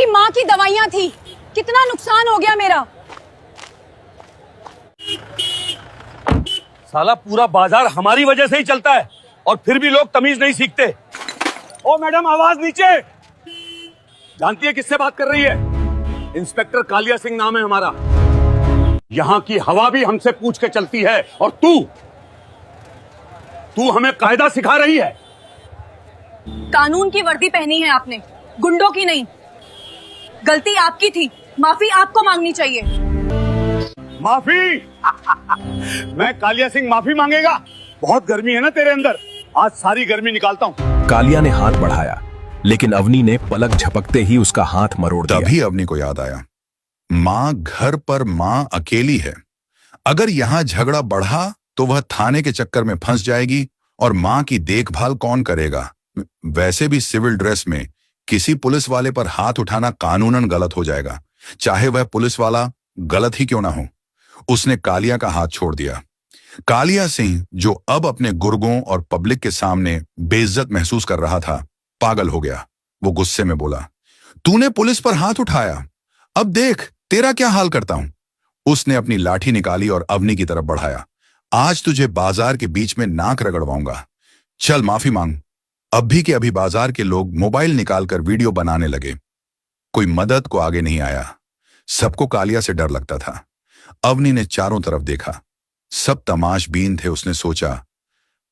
मेरी माँ की दवाइयाँ थी, कितना नुकसान हो गया मेरा। साला पूरा बाजार हमारी वजह से ही चलता है और फिर भी लोग तमीज नहीं सीखते। ओ मैडम, आवाज नीचे। जानती है किससे बात कर रही है? इंस्पेक्टर कालिया सिंह नाम है हमारा। यहाँ की हवा भी हमसे पूछ के चलती है और तू हमें कायदा सिखा रही है। कानून की वर्दी पहनी है आपने, गुंडों की नहीं। गलती आपकी थी, माफी आपको मांगनी चाहिए। माफी? मैं कालिया सिंह माफी मांगेगा? बहुत गर्मी है ना तेरे अंदर, आज सारी गर्मी निकालता हूँ। कालिया ने हाथ बढ़ाया, लेकिन अवनी ने पलक झपकते ही उसका हाथ मरोड़ दिया। तभी अवनी को याद आया, माँ घर पर माँ अकेली है। अगर यहाँ झगड़ा बढ़ा तो वह थाने के चक्कर में फंस जाएगी और माँ की देखभाल कौन करेगा? वैसे भी सिविल ड्रेस में किसी पुलिस वाले पर हाथ उठाना कानूनन गलत हो जाएगा, चाहे वह पुलिस वाला गलत ही क्यों ना हो। उसने कालिया का हाथ छोड़ दिया। कालिया सिंह, जो अब अपने गुर्गों और पब्लिक के सामने बेइज्जत महसूस कर रहा था, पागल हो गया। वो गुस्से में बोला, तूने पुलिस पर हाथ उठाया, अब देख तेरा क्या हाल करता हूं। उसने अपनी लाठी निकाली और अवनी की तरफ बढ़ाया। आज तुझे बाजार के बीच में नाक रगड़वाऊंगा, चल माफी मांग। अभी के अभी बाजार के लोग मोबाइल निकालकर वीडियो बनाने लगे। कोई मदद को आगे नहीं आया। सबको कालिया से डर लगता था। अवनी ने चारों तरफ देखा, सब तमाशबीन थे। उसने सोचा,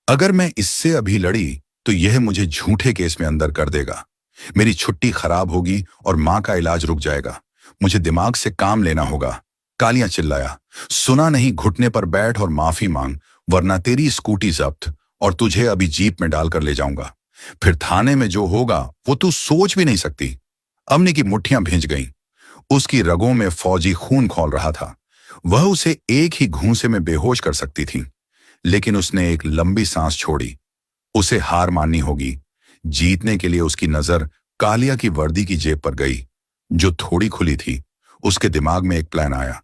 अगर मैं इससे अभी लड़ी तो यह मुझे झूठे केस में अंदर कर देगा, मेरी छुट्टी खराब होगी और मां का इलाज रुक जाएगा। मुझे दिमाग से काम लेना होगा। कालिया चिल्लाया, सुना नहीं? घुटने पर बैठ और माफी मांग, वरना तेरी स्कूटी जब्त और तुझे अभी जीप में डालकर ले जाऊंगा। फिर थाने में जो होगा वो तू सोच भी नहीं सकती। अवनी की मुट्ठियां भिंज गईं। उसकी रगों में फौजी खून खौल रहा था। वह उसे एक ही घूंसे में बेहोश कर सकती थी, लेकिन उसने एक लंबी सांस छोड़ी। उसे हार माननी होगी। जीतने के लिए उसकी नजर कालिया की वर्दी की जेब पर गई, जो थोड़ी खुली थी। उसके दिमाग में एक प्लान आया।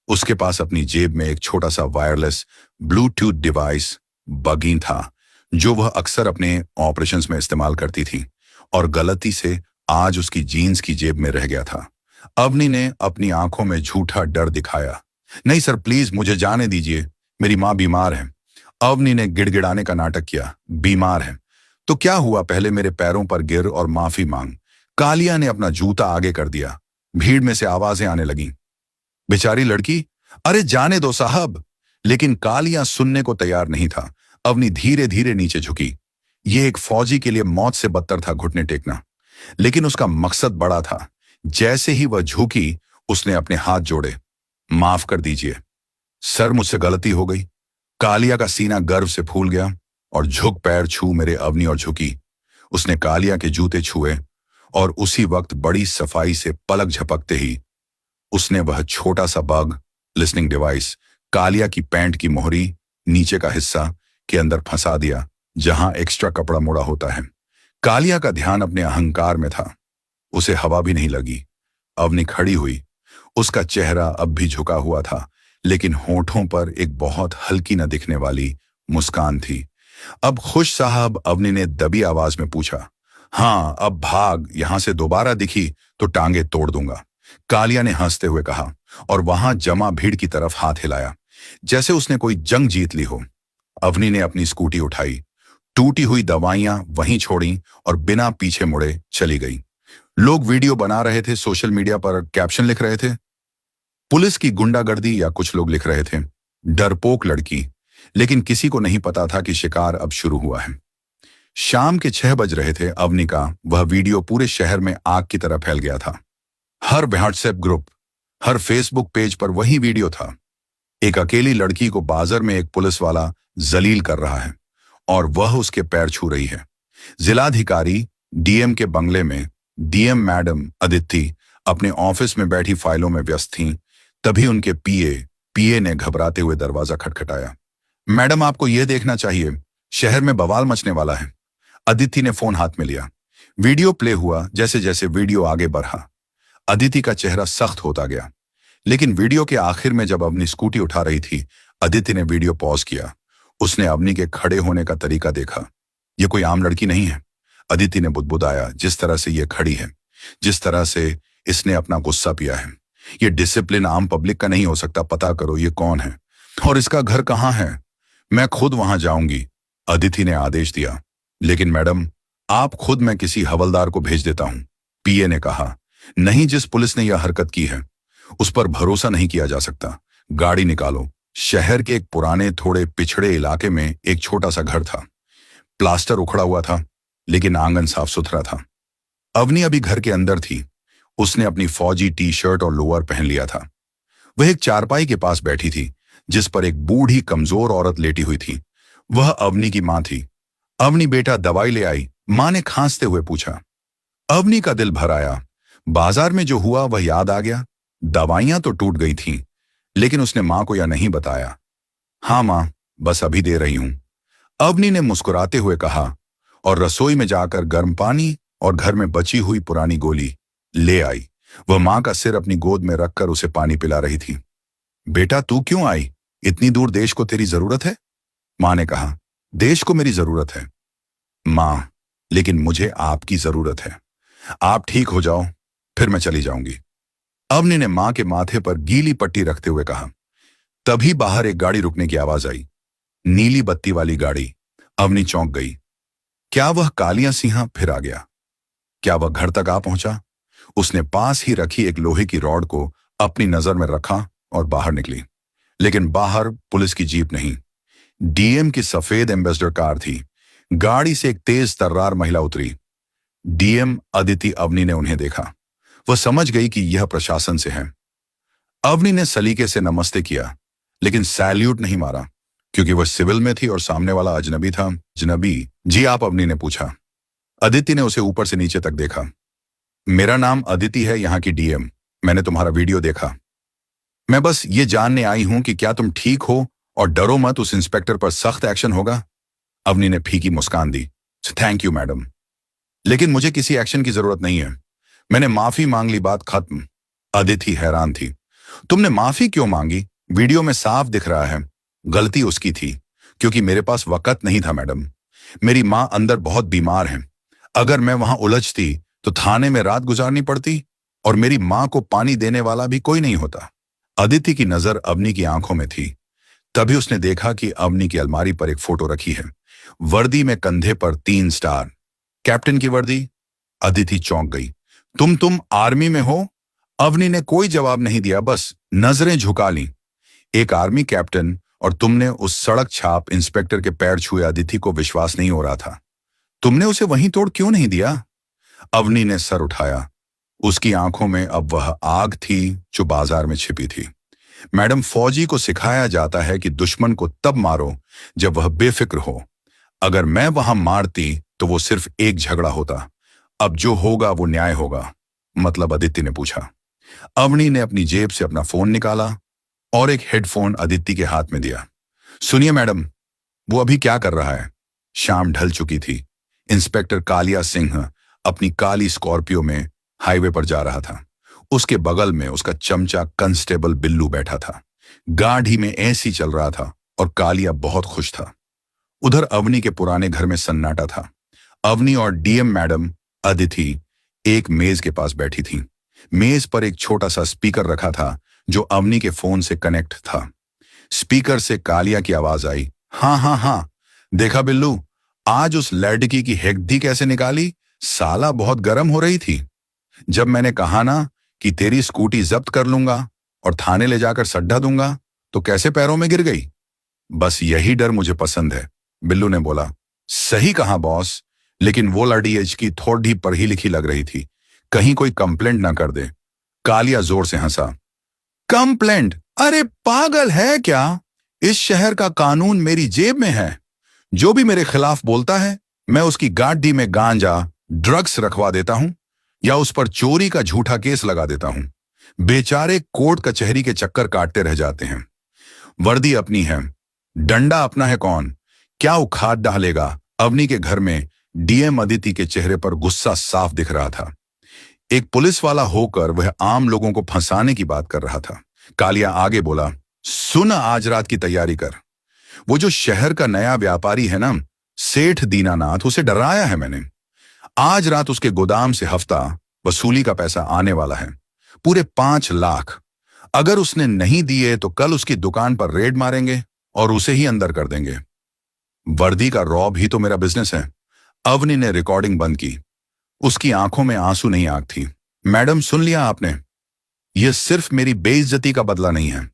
उसके पास अपनी जेब में एक छोटा सा वायरलेस ब्लूटूथ डिवाइस बगीन था, जो वह अक्सर अपने ऑपरेशंस में इस्तेमाल करती थी और गलती से आज उसकी जीन्स की जेब में रह गया था। अवनी ने अपनी आंखों में झूठा डर दिखाया। नहीं सर, प्लीज मुझे जाने दीजिए, मेरी माँ बीमार है। अवनी ने गिड़गिड़ाने का नाटक किया। बीमार है तो क्या हुआ, पहले मेरे पैरों पर गिर और माफी मांग। कालिया ने अपना जूता आगे कर दिया। भीड़ में से आवाजें आने लगीं, बेचारी लड़की, अरे जाने दो साहब। लेकिन कालिया सुनने को तैयार नहीं था। अवनी धीरे धीरे नीचे झुकी। यह एक फौजी के लिए मौत से बदतर था घुटने टेकना, लेकिन उसका मकसद बड़ा था। जैसे ही वह झुकी, उसने अपने हाथ जोड़े। माफ कर दीजिए सर, मुझसे गलती हो गई। कालिया का सीना गर्व से फूल गया और झुक पैर छू मेरे अवनी और झुकी। उसने कालिया के जूते छुए और उसी वक्त बड़ी सफाई से पलक झपकते ही उसने वह छोटा सा बग लिसनिंग डिवाइस कालिया की पैंट की मोहरी नीचे का हिस्सा के अंदर फंसा दिया, जहां एक्स्ट्रा कपड़ा मुड़ा होता है। कालिया का ध्यान अपने अहंकार में था। उसे हवा भी नहीं लगी। अवनी खड़ी हुई। उसका चेहरा अब भी झुका हुआ था, लेकिन होठों पर एक बहुत हल्की न दिखने वाली मुस्कान थी। अब खुश साहब, अवनी ने दबी आवाज में पूछा। हाँ, अब भाग, यहां से दोबारा दिखी तो टांगे तोड़ दूंगा, कालिया ने हंसते हुए कहा और वहां जमा भीड़ की तरफ हाथ हिलाया, जैसे उसने कोई जंग जीत ली हो। अवनी ने अपनी स्कूटी उठाई, टूटी हुई दवाइयां वहीं छोड़ी और बिना पीछे मुड़े चली गई। लोग वीडियो बना रहे थे, सोशल मीडिया पर कैप्शन लिख रहे थे, पुलिस की गुंडागर्दी, या कुछ लोग लिख रहे थे, डरपोक लड़की। लेकिन किसी को नहीं पता था कि शिकार अब शुरू हुआ है। शाम के 6 बज रहे थे। अवनी का वह वीडियो पूरे शहर में आग की तरह फैल गया था। हर व्हाट्सएप ग्रुप, हर फेसबुक पेज पर वही वीडियो था। एक अकेली लड़की को बाजार में एक पुलिस वाला जलील कर रहा है और वह उसके पैर छू रही है। जिलाधिकारी डीएम के बंगले में डीएम मैडम अदिति अपने ऑफिस में बैठी फाइलों में व्यस्त थीं। तभी उनके पीए ने घबराते हुए दरवाजा खटखटाया। मैडम, आपको यह देखना चाहिए, शहर में बवाल मचने वाला है। अदिति ने फोन हाथ में लिया। वीडियो प्ले हुआ। जैसे जैसे वीडियो आगे बढ़ा, अदिति का चेहरा सख्त होता गया। लेकिन वीडियो के आखिर में जब अवनी स्कूटी उठा रही थी, अदिति ने वीडियो पॉज किया। उसने अवनी के खड़े होने का तरीका देखा। यह कोई आम लड़की नहीं है, अदिति ने बुदबुदाया। जिस तरह से यह खड़ी है, जिस तरह से इसने अपना गुस्सा पिया है। ये डिसिप्लिन आम पब्लिक का नहीं हो सकता। पता करो ये कौन है और इसका घर कहाँ है। मैं खुद वहां जाऊंगी, अदिति ने आदेश दिया। लेकिन मैडम, आप खुद, मैं किसी हवलदार को भेज देता हूं, पीए ने कहा। नहीं, जिस पुलिस ने यह हरकत की है उस पर भरोसा नहीं किया जा सकता। गाड़ी निकालो। शहर के एक पुराने थोड़े पिछड़े इलाके में एक छोटा सा घर था। प्लास्टर उखड़ा हुआ था लेकिन आंगन साफ सुथरा था। अवनी अभी घर के अंदर थी। उसने अपनी फौजी टी शर्ट और लोअर पहन लिया था। वह एक चारपाई के पास बैठी थी जिस पर एक बूढ़ी कमजोर औरत लेटी हुई थी। वह अवनी की मां थी। अवनी बेटा, दवाई ले आई? मां ने खांसते हुए पूछा। अवनी का दिल भर आया। बाजार में जो हुआ वह याद आ गया। दवाइयां तो टूट गई थीं, लेकिन उसने मां को यह नहीं बताया। हाँ मां, बस अभी दे रही हूं, अवनी ने मुस्कुराते हुए कहा और रसोई में जाकर गर्म पानी और घर में बची हुई पुरानी गोली ले आई। वह मां का सिर अपनी गोद में रखकर उसे पानी पिला रही थी। बेटा, तू क्यों आई? इतनी दूर? देश को तेरी जरूरत है? मां ने कहा। देश को मेरी जरूरत है मां, लेकिन मुझे आपकी जरूरत है। आप ठीक हो जाओ, फिर मैं चली जाऊंगी। अवनी ने मां के माथे पर गीली पट्टी रखते हुए कहा। तभी बाहर एक गाड़ी रुकने की आवाज आई। नीली बत्ती वाली गाड़ी। अवनी चौंक गई। क्या वह कालिया सिंह फिर आ गया? क्या वह घर तक आ पहुंचा? उसने पास ही रखी एक लोहे की रॉड को अपनी नजर में रखा और बाहर निकली। लेकिन बाहर पुलिस की जीप नहीं, डीएम की सफेद एम्बेसडर कार थी। गाड़ी से एक तेज तर्रार महिला उतरी। डीएम अदिति अवनी ने उन्हें देखा। वह समझ गई कि यह प्रशासन से है। अवनी ने सलीके से नमस्ते किया, लेकिन सैल्यूट नहीं मारा क्योंकि वह सिविल में थी और सामने वाला अजनबी था। अजनबी? जी आप? अवनी ने पूछा। अदिति ने उसे ऊपर से नीचे तक देखा। मेरा नाम अदिति है, यहाँ की डीएम। मैंने तुम्हारा वीडियो देखा। मैं बस ये जानने आई हूं कि क्या तुम ठीक हो और डरो मत, उस इंस्पेक्टर पर सख्त एक्शन होगा। अवनी ने फीकी मुस्कान दी। थैंक यू मैडम, लेकिन मुझे किसी एक्शन की जरूरत नहीं है। मैंने माफी मांग ली, बात खत्म। अदिति हैरान थी। तुमने माफी क्यों मांगी? वीडियो में साफ दिख रहा है। गलती उसकी थी क्योंकि मेरे पास वक्त नहीं था मैडम। मेरी मां अंदर बहुत बीमार है। अगर मैं वहां उलझती तो थाने में रात गुजारनी पड़ती और मेरी मां को पानी देने वाला भी कोई नहीं होता। अदिति की नजर अवनी की आंखों में थी। तभी उसने देखा कि अवनी की अलमारी पर एक फोटो रखी है। वर्दी में कंधे पर 3 स्टार। कैप्टन की वर्दी। अदिति चौंक गई। तुम आर्मी में हो? अवनी ने कोई जवाब नहीं दिया, बस नजरें झुका ली। एक आर्मी कैप्टन और तुमने उस सड़क छाप इंस्पेक्टर के पैर छुए। अदिति को विश्वास नहीं हो रहा था। तुमने उसे वहीं तोड़ क्यों नहीं दिया? अवनी ने सर उठाया। उसकी आंखों में अब वह आग थी जो बाजार में छिपी थी। मैडम, फौजी को सिखाया जाता है कि दुश्मन को तब मारो जब वह बेफिक्र हो। अगर मैं वहां मारती तो वो सिर्फ एक झगड़ा होता। अब जो होगा वो न्याय होगा। मतलब? अदिति ने पूछा। अवनी ने अपनी जेब से अपना फोन निकाला और एक हेडफोन अदिति के हाथ में दिया। सुनिए मैडम, वो अभी क्या कर रहा है? शाम ढल चुकी थी। इंस्पेक्टर कालिया सिंह अपनी काली स्कॉर्पियो में हाईवे पर जा रहा था। उसके बगल में उसका चमचा कांस्टेबल बिल्लू बैठा था। गाड़ी में ऐसी चल रहा था और कालिया बहुत खुश था। उधर अवनी के पुराने घर में सन्नाटा था। अवनी और डीएम मैडम अदिति एक मेज के पास बैठी थी। मेज पर एक छोटा सा स्पीकर रखा था जो अवनी के फोन से कनेक्ट था। स्पीकर से कालिया की आवाज आई। हाँ हाँ हाँ, देखा बिल्लू, आज उस लड़की की हेगदी कैसे निकाली? साला बहुत गर्म हो रही थी। जब मैंने कहा ना कि तेरी स्कूटी जब्त कर लूंगा और थाने ले जाकर सड्ढा दूंगा तो कैसे पैरों में गिर गई। बस यही डर मुझे पसंद है, बिल्लू ने बोला। सही कहा बॉस, लेकिन वो लड़की की थोड़ी पढ़ी लिखी लग रही थी, कहीं कोई कंप्लेंट ना कर दे। कालिया जोर से हंसा। कंप्लेंट? अरे पागल है क्या? इस शहर का कानून मेरी जेब में है। जो भी मेरे खिलाफ बोलता है मैं उसकी गाड़ी में गांजा ड्रग्स रखवा देता हूं या उस पर चोरी का झूठा केस लगा देता हूं। बेचारे कोर्ट कचहरी के चक्कर काटते रह जाते हैं। वर्दी अपनी है, डंडा अपना है। कौन क्या उखाड़ डालेगा? अवनी के घर में डीएम अदिति के चेहरे पर गुस्सा साफ दिख रहा था। एक पुलिस वाला होकर वह आम लोगों को फंसाने की बात कर रहा था। कालिया आगे बोला। सुन, आज रात की तैयारी कर। वो जो शहर का नया व्यापारी है ना, सेठ दीनानाथ, उसे डराया है मैंने। आज रात उसके गोदाम से हफ्ता वसूली का पैसा आने वाला है, पूरे 5 लाख। अगर उसने नहीं दिए तो कल उसकी दुकान पर रेड मारेंगे और उसे ही अंदर कर देंगे। वर्दी का रौब ही तो मेरा बिजनेस है। अवनी ने रिकॉर्डिंग बंद की। उसकी आंखों में आंसू नहीं आग थी। मैडम, सुन लिया आपने? यह सिर्फ मेरी बेइज्जती का बदला नहीं है,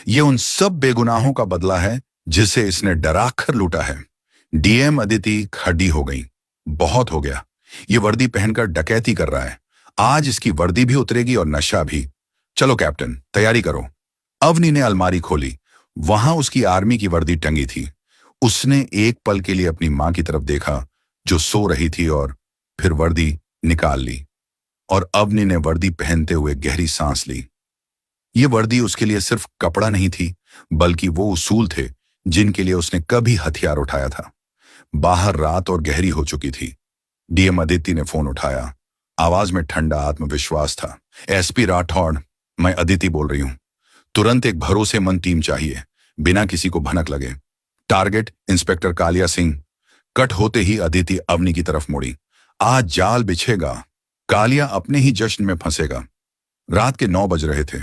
यह उन सब बेगुनाहों का बदला है जिसे इसने डराकर लूटा है। डीएम अदिति खड़ी हो गई। बहुत हो गया, ये वर्दी पहनकर डकैती कर रहा है। आज इसकी वर्दी भी उतरेगी और नशा भी। चलो कैप्टन, तैयारी करो। अवनी ने अलमारी खोली। वहां उसकी आर्मी की वर्दी टंगी थी। उसने एक पल के लिए अपनी मां की तरफ देखा जो सो रही थी और फिर वर्दी निकाल ली और अवनी ने वर्दी पहनते हुए गहरी सांस ली। ये वर्दी उसके लिए सिर्फ कपड़ा नहीं थी, बल्कि वो उसूल थे जिनके लिए उसने कभी हथियार उठाया था। बाहर रात और गहरी हो चुकी थी। डीएम अदिति ने फोन उठाया। आवाज में ठंडा आत्मविश्वास था। एसपी राठौड़, मैं अदिति बोल रही हूं। तुरंत एक भरोसेमंद टीम चाहिए, बिना किसी को भनक लगे। Target inspector Kalia Singh. Cut होते ही अदिति अवनी की तरफ मुड़ी। आज जाल बिछेगा, कालिया अपने ही जश्न में फंसेगा। रात के 9 बज रहे थे।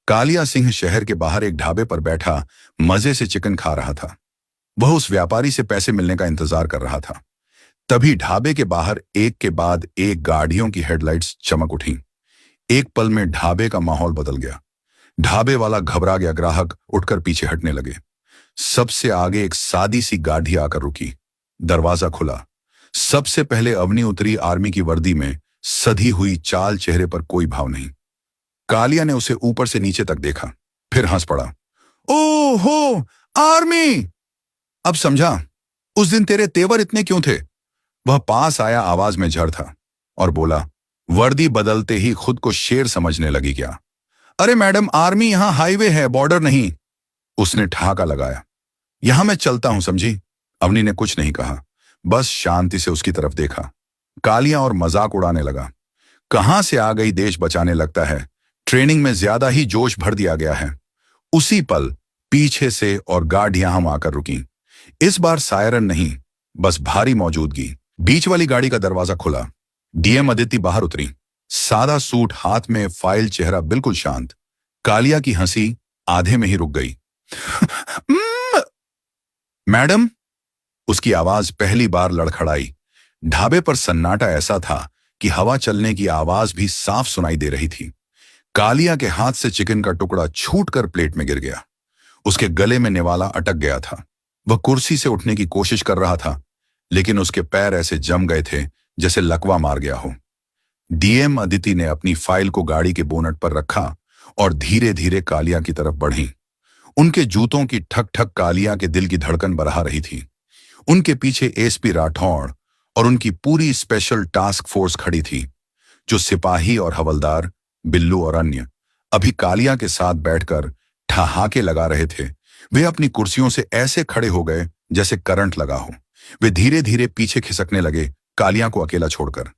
कालिया सिंह शहर के बाहर एक ढाबे पर बैठा मजे से चिकन खा रहा था। वह उस व्यापारी से पैसे मिलने का इंतजार कर रहा था। तभी ढाबे के बाहर एक के बाद एक गाड़ियों की हेडलाइट्स चमक उठी। एक पल में ढाबे का माहौल बदल गया। ढाबे वाला घबरा गया ग्राहक उठकर पीछे हटने लगे। सबसे आगे एक सादी सी गाड़ी आकर रुकी। दरवाजा खुला। सबसे पहले अवनी उतरी, आर्मी की वर्दी में, सधी हुई चाल, चेहरे पर कोई भाव नहीं। कालिया ने उसे ऊपर से नीचे तक देखा, फिर हंस पड़ा। ओहो, आर्मी! अब समझा उस दिन तेरे तेवर इतने क्यों थे। वह पास आया, आवाज में झड़ था, और बोला, वर्दी बदलते ही खुद को शेर समझने लगी क्या? अरे मैडम, आर्मी यहां हाईवे है, बॉर्डर नहीं। उसने ठहाका लगाया। यहां मैं चलता हूं, समझी? अवनी ने कुछ नहीं कहा, बस शांति से उसकी तरफ देखा। कालिया और मजाक उड़ाने लगा। कहां से आ गई देश बचाने, लगता है ट्रेनिंग में ज्यादा ही जोश भर दिया गया है। उसी पल पीछे से और गाड़ियां हम आकर रुकी। इस बार सायरन नहीं, बस भारी मौजूदगी। बीच वाली गाड़ी का दरवाजा खुला। डीएम अदिति बाहर उतरी। सादा सूट हाथ में, फाइल, चेहरा बिल्कुल शांत। कालिया की हंसी आधे में ही रुक गई। मैडम, उसकी आवाज पहली बार लड़खड़ाई। ढाबे पर सन्नाटा ऐसा था कि हवा चलने की आवाज भी साफ सुनाई दे रही थी। कालिया के हाथ से चिकन का टुकड़ा छूटकर प्लेट में गिर गया। उसके गले में निवाला अटक गया था। वह कुर्सी से उठने की कोशिश कर रहा था, लेकिन उसके पैर ऐसे जम गए थे जैसे लकवा मार गया हो। डीएम अदिति ने अपनी फाइल को गाड़ी के बोनट पर रखा और धीरे धीरे कालिया की तरफ बढ़ी। उनके जूतों की ठक ठक कालिया के दिल की धड़कन बढ़ा रही थी। उनके पीछे एसपी राठौड़ और उनकी पूरी स्पेशल टास्क फोर्स खड़ी थी, जो सिपाही और हवलदार, बिल्लू और अन्य अभी कालिया के साथ बैठकर ठहाके लगा रहे थे। वे अपनी कुर्सियों से ऐसे खड़े हो गए जैसे करंट लगा हो। वे धीरे धीरे पीछे खिसकने लगे, कालिया को अकेला छोड़कर।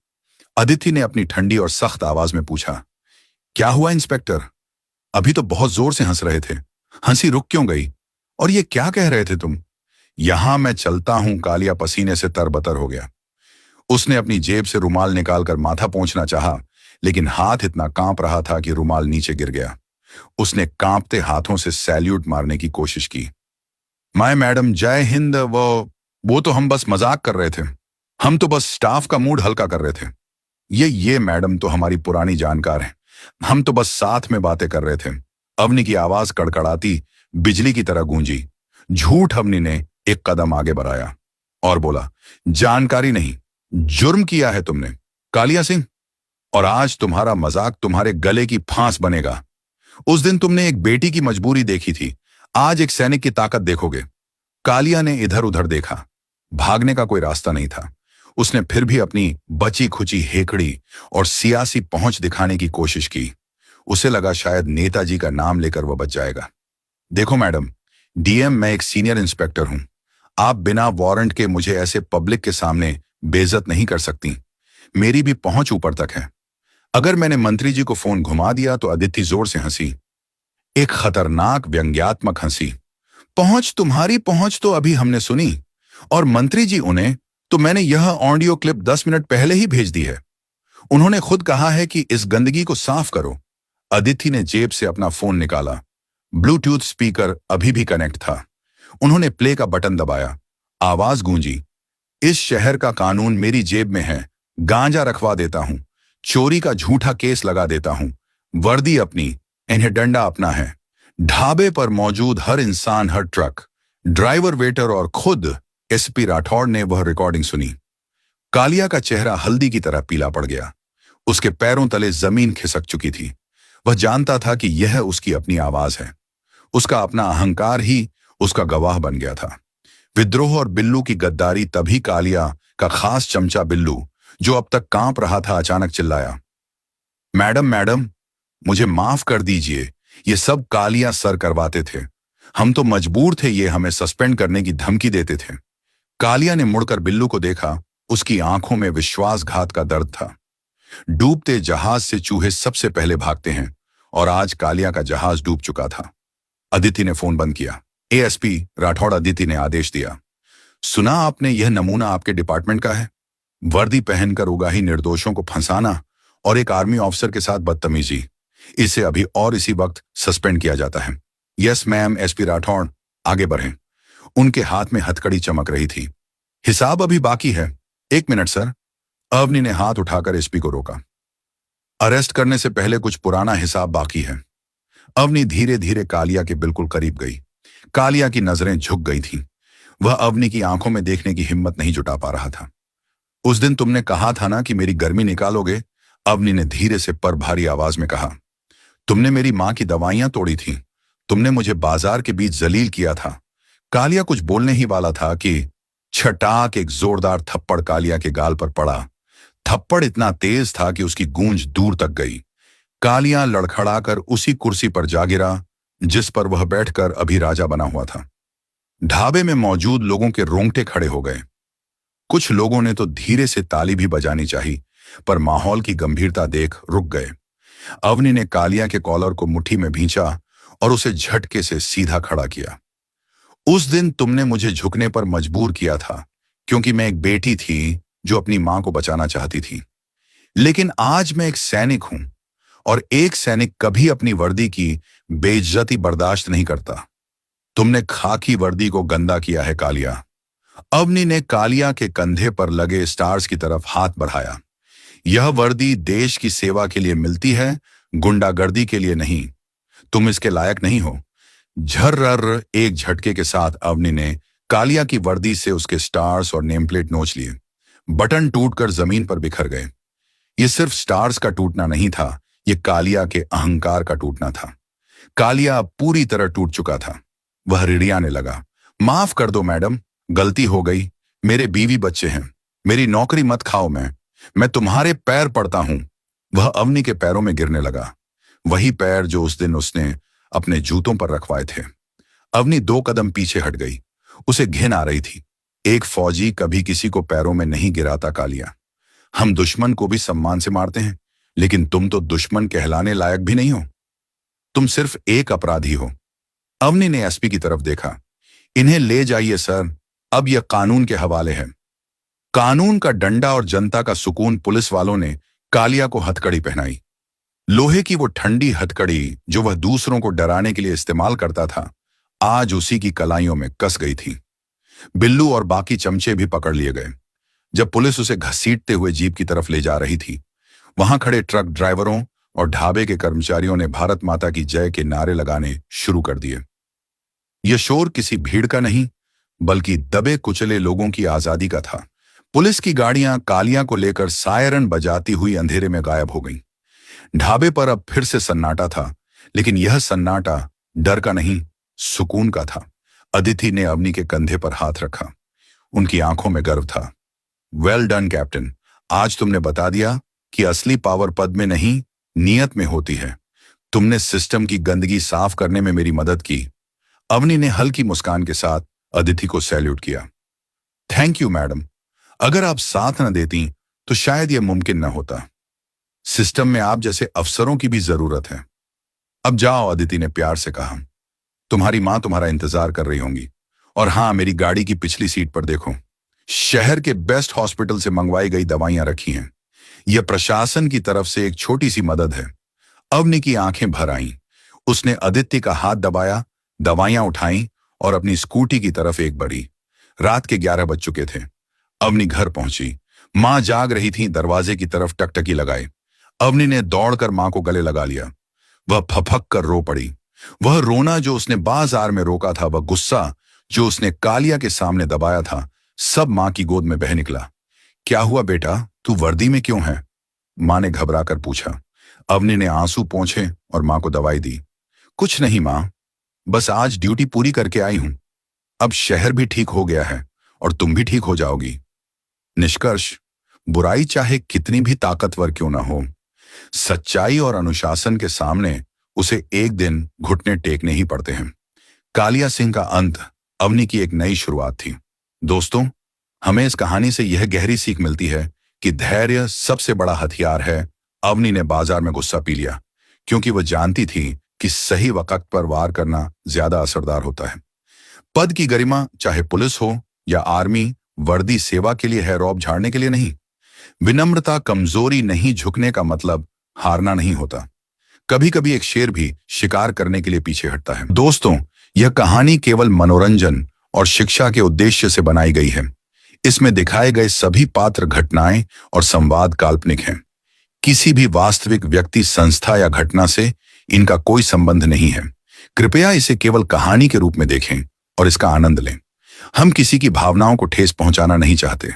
अदिति ने अपनी ठंडी और सख्त आवाज में पूछा, क्या हुआ इंस्पेक्टर? अभी तो बहुत जोर से हंस रहे थे, हंसी रुक क्यों गई? और ये क्या कह रहे थे तुम? यहां मैं चलता हूं। कालिया पसीने से तरबतर हो गया। उसने अपनी जेब से रुमाल निकालकर माथा पोंछना चाहा, लेकिन हाथ इतना कांप रहा था कि रुमाल नीचे गिर गया। उसने कांपते हाथों से सैल्यूट मारने की कोशिश की। माय मैडम, जय हिंद। वो तो हम बस मजाक कर रहे थे। हम तो बस स्टाफ का मूड हल्का कर रहे थे। ये मैडम तो हमारी पुरानी जानकार है। हम तो बस साथ में बातें कर रहे थे। अवनी की आवाज कड़कड़ाती बिजली की तरह गूंजी। झूठ। अवनी ने एक कदम आगे बढ़ाया और बोला, जानकारी नहीं, जुर्म किया है तुमने, कालिया सिंह। और आज तुम्हारा मजाक तुम्हारे गले की फांस बनेगा। उस दिन तुमने एक बेटी की मजबूरी देखी थी, आज एक सैनिक की ताकत देखोगे। कालिया ने इधर उधर देखा। भागने का कोई रास्ता नहीं था। उसने फिर भी अपनी बची खुची हेकड़ी और सियासी पहुंच दिखाने की कोशिश की। उसे लगा शायद नेताजी का नाम लेकर वह बच जाएगा। देखो मैडम, डीएम, मैं एक सीनियर इंस्पेक्टर हूं। आप बिना वारंट के मुझे ऐसे पब्लिक के सामने बेइज्जत नहीं कर सकती। मेरी भी पहुंच ऊपर तक है। अगर मैंने मंत्री जी को फोन घुमा दिया तो अदिति जोर से हंसी, एक खतरनाक व्यंग्यात्मक हंसी। तुम्हारी पहुंच तो अभी हमने सुनी, और मंत्री जी उन्हें तो मैंने यह ऑडियो क्लिप 10 मिनट पहले ही भेज दी है। उन्होंने खुद कहा है कि इस गंदगी को साफ करो। अदिति ने जेब से अपना फोन निकाला। ब्लूटूथ स्पीकर अभी भी कनेक्ट था। उन्होंने प्ले का बटन दबाया। आवाज गूंजी, इस शहर का कानून मेरी जेब में है। गांजा रखवा देता हूं, चोरी का झूठा केस लगा देता हूं। वर्दी अपनी, इन्हें डंडा अपना है। ढाबे पर मौजूद हर इंसान, हर ट्रक, ड्राइवर, वेटर और खुद एसपी राठौड़ ने वह रिकॉर्डिंग सुनी। कालिया का चेहरा हल्दी की तरह पीला पड़ गया। उसके पैरों तले जमीन खिसक चुकी थी। वह जानता था कि यह उसकी अपनी आवाज है। उसका अपना अहंकार ही उसका गवाह बन गया था। विद्रोह और बिल्लू की गद्दारी। तभी कालिया का खास चमचा बिल्लू, जो अब तक कांप रहा था, अचानक चिल्लाया, मैडम मैडम, मुझे माफ कर दीजिए। ये सब कालिया सर करवाते थे। हम तो मजबूर थे, ये हमें सस्पेंड करने की धमकी देते थे। कालिया ने मुड़कर बिल्लू को देखा। उसकी आंखों में विश्वासघात का दर्द था। डूबते जहाज से चूहे सबसे पहले भागते हैं, और आज कालिया का जहाज डूब चुका था। अदिति ने फोन बंद किया। एएसपी राठौड़, अदिति ने आदेश दिया, सुना आपने, यह नमूना आपके डिपार्टमेंट का है। वर्दी पहनकर उगाही निर्दोषों को फंसाना और एक आर्मी ऑफिसर के साथ बदतमीजी, इसे अभी और इसी वक्त सस्पेंड किया जाता है। Yes ma'am. एसपी राठौड़ आगे बढ़े। उनके हाथ में हथकड़ी चमक रही थी। हिसाब अभी बाकी है। 1 मिनट सर। अवनी ने हाथ उठाकर एसपी को रोका। अरेस्ट करने से पहले कुछ पुराना हिसाब बाकी है। अवनी धीरे धीरे कालिया के बिल्कुल करीब गई। कालिया की नजरें झुक गई थीं। वह अवनी की आंखों में देखने की हिम्मत नहीं जुटा पा रहा था। उस दिन तुमने कहा था ना कि मेरी गर्मी निकालोगे, अवनी ने धीरे से पर भारी आवाज में कहा। तुमने मेरी मां की दवाइयां तोड़ी थीं। तुमने मुझे बाजार के बीच जलील किया था। कालिया कुछ बोलने ही वाला था कि छटाक एक जोरदार थप्पड़ कालिया के गाल पर पड़ा। थप्पड़ इतना तेज था कि उसकी गूंज दूर तक गई। कालिया लड़खड़ाकर उसी कुर्सी पर जा गिरा जिस पर वह बैठकर अभी राजा बना हुआ था। ढाबे में मौजूद लोगों के रोंगटे खड़े हो गए। कुछ लोगों ने तो धीरे से ताली भी बजानी चाहिए, पर माहौल की गंभीरता देख रुक गए। अवनी ने कालिया के कॉलर को मुट्ठी में भींचा और उसे झटके से सीधा खड़ा किया। उस दिन तुमने मुझे झुकने पर मजबूर किया था, क्योंकि मैं एक बेटी थी जो अपनी मां को बचाना चाहती थी। लेकिन आज मैं एक सैनिक हूं, और एक सैनिक कभी अपनी वर्दी की बेइज्जती बर्दाश्त नहीं करता। तुमने खाकी वर्दी को गंदा किया है कालिया। अवनी ने कालिया के कंधे पर लगे स्टार्स की तरफ हाथ बढ़ाया। यह वर्दी देश की सेवा के लिए मिलती है, गुंडागर्दी के लिए नहीं। तुम इसके लायक नहीं हो। झर्रर एक झटके के साथ अवनी ने कालिया की वर्दी से उसके स्टार्स और नेम प्लेट नोच लिए। बटन टूटकर जमीन पर बिखर गए। ये सिर्फ स्टार्स का टूटना नहीं था, ये कालिया के अहंकार का टूटना था। कालिया पूरी तरह टूट चुका था। वह रिड़ियाने लगा। माफ कर दो मैडम, गलती हो गई। मेरे बीवी बच्चे हैं, मेरी नौकरी मत खाओ। मैं तुम्हारे पैर पड़ता हूं। वह अवनी के पैरों में गिरने लगा, वही पैर जो उस दिन उसने अपने जूतों पर रखवाए थे। अवनी 2 कदम पीछे हट गई। उसे घिन आ रही थी। एक फौजी कभी किसी को पैरों में नहीं गिराता कालिया। हम दुश्मन को भी सम्मान से मारते हैं, लेकिन तुम तो दुश्मन कहलाने लायक भी नहीं हो। तुम सिर्फ एक अपराधी हो। अवनी ने एसपी की तरफ देखा। इन्हें ले जाइए सर, अब यह कानून के हवाले है। कानून का डंडा और जनता का सुकून। पुलिस वालों ने कालिया को हथकड़ी पहनाई। लोहे की वो ठंडी हथकड़ी जो वह दूसरों को डराने के लिए इस्तेमाल करता था, आज उसी की कलाइयों में कस गई थी। बिल्लू और बाकी चमचे भी पकड़ लिए गए। जब पुलिस उसे घसीटते हुए जीप की तरफ ले जा रही थी, वहां खड़े ट्रक ड्राइवरों और ढाबे के कर्मचारियों ने भारत माता की जय के नारे लगाने शुरू कर दिए। यह शोर किसी भीड़ का नहीं, बल्कि दबे कुचले लोगों की आजादी का था। पुलिस की गाड़ियां कालिया को लेकर सायरन बजाती हुई अंधेरे में गायब हो गईं। ढाबे पर अब फिर से सन्नाटा था, लेकिन यह सन्नाटा डर का नहीं, सुकून का था। अदिति ने अवनी के कंधे पर हाथ रखा। उनकी आंखों में गर्व था। वेल डन कैप्टन, आज तुमने बता दिया कि असली पावर पद में नहीं, नियत में होती है। तुमने सिस्टम की गंदगी साफ करने में मेरी मदद की। अवनी ने हल्की मुस्कान के साथ अदिति को सैल्यूट किया। थैंक यू मैडम, अगर आप साथ न देती तो शायद यह मुमकिन न होता। सिस्टम में आप जैसे अफसरों की भी जरूरत है। अब जाओ, अदिति ने प्यार से कहा। तुम्हारी मां तुम्हारा इंतजार कर रही होंगी। और हां, मेरी गाड़ी की पिछली सीट पर देखो, शहर के बेस्ट हॉस्पिटल से मंगवाई गई दवाइयां रखी हैं। यह प्रशासन की तरफ से एक छोटी सी मदद है। अवनी की आंखें भर आईं। उसने आदित्य का हाथ दबाया, दवाइयां उठाईं और अपनी स्कूटी की तरफ एक बढ़ी। रात के 11 बज चुके थे। अवनी घर पहुंची। मां जाग रही थी, दरवाजे की तरफ टकटकी लगाई। अवनी ने दौड़कर मां को गले लगा लिया। वह फफक कर रो पड़ी। वह रोना जो उसने बाजार में रोका था, वह गुस्सा जो उसने कालिया के सामने दबाया था, सब मां की गोद में बह निकला। क्या हुआ बेटा, तू वर्दी में क्यों है? मां ने घबराकर पूछा। अवनी ने आंसू पोंछे और मां को दवाई दी। कुछ नहीं मां, बस आज ड्यूटी पूरी करके आई हूं। अब शहर भी ठीक हो गया है और तुम भी ठीक हो जाओगी। निष्कर्ष, बुराई चाहे कितनी भी ताकतवर क्यों ना हो, सच्चाई और अनुशासन के सामने उसे एक दिन घुटने टेकने ही पड़ते हैं। कालिया सिंह का अंत अवनी की एक नई शुरुआत थी। दोस्तों, हमें इस कहानी से यह गहरी सीख मिलती है कि धैर्य सबसे बड़ा हथियार है। अवनी ने बाजार में गुस्सा पी लिया क्योंकि वह जानती थी कि सही वक्त पर वार करना ज्यादा असरदार होता है। पद की गरिमा, चाहे पुलिस हो या आर्मी, वर्दी सेवा के लिए है, रौब झाड़ने के लिए नहीं। विनम्रता कमजोरी नहीं, झुकने का मतलब हारना नहीं होता। कभी कभी एक शेर भी शिकार करने के लिए पीछे हटता है। दोस्तों, यह कहानी केवल मनोरंजन और शिक्षा के उद्देश्य से बनाई गई है। इसमें दिखाए गए सभी पात्र, घटनाएं और संवाद काल्पनिक हैं। किसी भी वास्तविक व्यक्ति, संस्था या घटना से इनका कोई संबंध नहीं है। कृपया इसे केवल कहानी के रूप में देखें और इसका आनंद लें। हम किसी की भावनाओं को ठेस पहुंचाना नहीं चाहते।